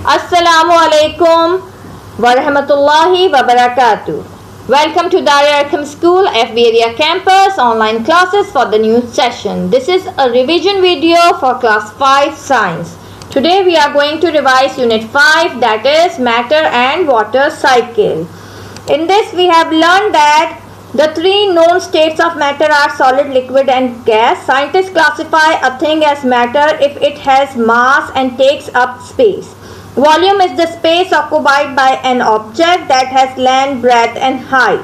Assalamu alaikum wa rahmatullahi wa barakatuh. Welcome to Darul Arqam School FB area campus online classes for the new session. This is a revision video for class 5 science. Today we are going to revise unit 5, that is matter and water cycle. In this we have learned that the three known states of matter are solid, liquid and gas. Scientists classify a thing as matter if it has mass and takes up space. Volume is the space occupied by an object that has length, breadth and height.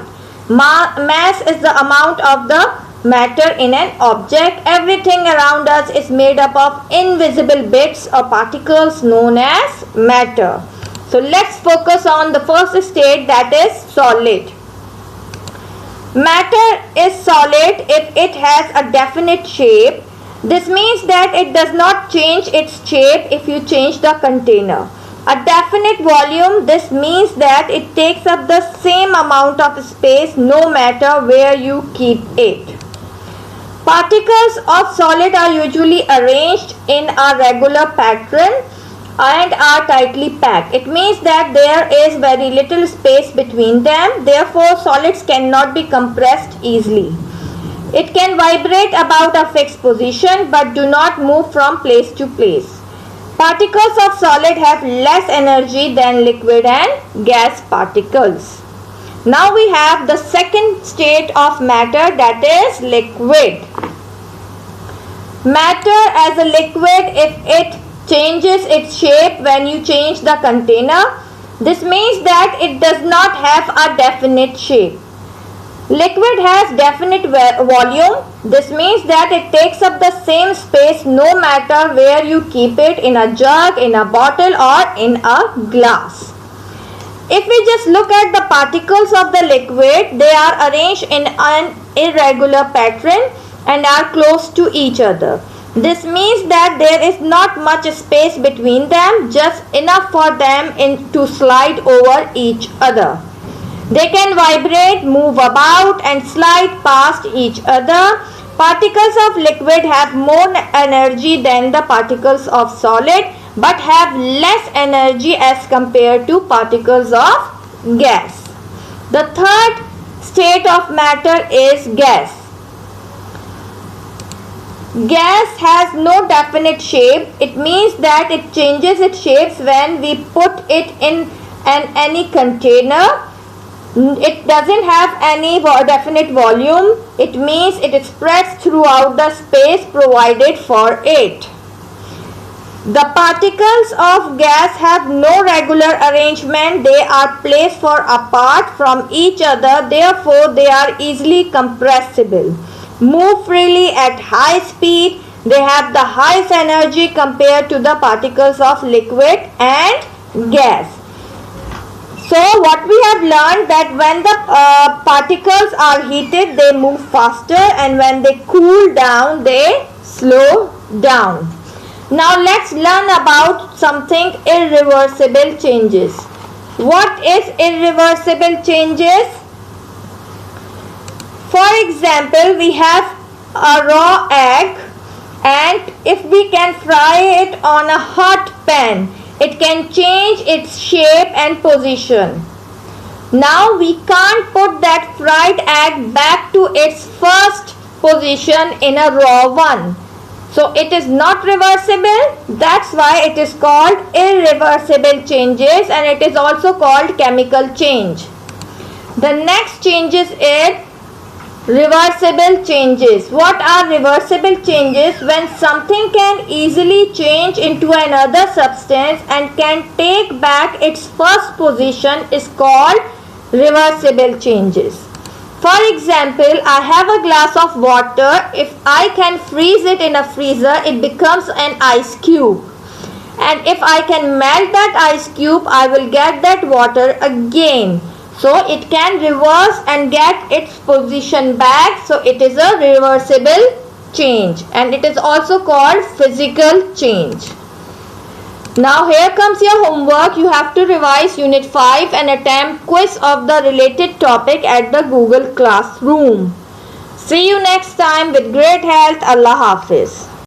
Mass is the amount of the matter in an object. Everything around us is made up of invisible bits or particles known as matter. So let's focus on the first state, that is solid. Matter is solid if it has a definite shape. This means that it does not change its shape if you change the container. A definite volume, this means that it takes up the same amount of space no matter where you keep it. Particles of solid are usually arranged in a regular pattern and are tightly packed. It means that there is very little space between them. Therefore, solids cannot be compressed easily. It can vibrate about a fixed position but do not move from place to place. Particles of solid have less energy than liquid and gas particles. Now we have the second state of matter, that is liquid. Matter as a liquid if it changes its shape when you change the container. This means that it does not have a definite shape. Liquid has definite volume. This means that it takes up the same space no matter where you keep it, in a jug, in a bottle or in a glass. If we just look at the particles of the liquid, they are arranged in an irregular pattern and are close to each other. This means that there is not much space between them, just enough for them to slide over each other. They can vibrate, move about and slide past each other. Particles of liquid have more energy than the particles of solid but have less energy as compared to particles of gas. The third state of matter is gas. Gas has no definite shape. It means that it changes its shapes when we put it in any container. It doesn't have any definite volume. It means it spreads throughout the space provided for it. The particles of gas have no regular arrangement. They are placed far apart from each other. Therefore, they are easily compressible. Move freely at high speed. They have the highest energy compared to the particles of liquid and gas. So what we have learned that when the particles are heated, they move faster, and when they cool down, they slow down. Now let's learn about something irreversible changes. What is irreversible changes? For example, we have a raw egg, and if we can fry it on a hot pan, it can change its shape and position. Now we can't put that fried egg back to its first position in a raw one. So it is not reversible. That's why it is called irreversible changes, and it is also called chemical change. The next changes is reversible changes. What are reversible changes? When something can easily change into another substance and can take back its first position is called reversible changes. For example, I have a glass of water. If I can freeze it in a freezer, it becomes an ice cube. And if I can melt that ice cube, I will get that water again. So it can reverse and get its position back. So it is a reversible change, and it is also called physical change. Now here comes your homework. You have to revise unit 5 and attempt quiz of the related topic at the Google Classroom. See you next time with great health. Allah Hafiz.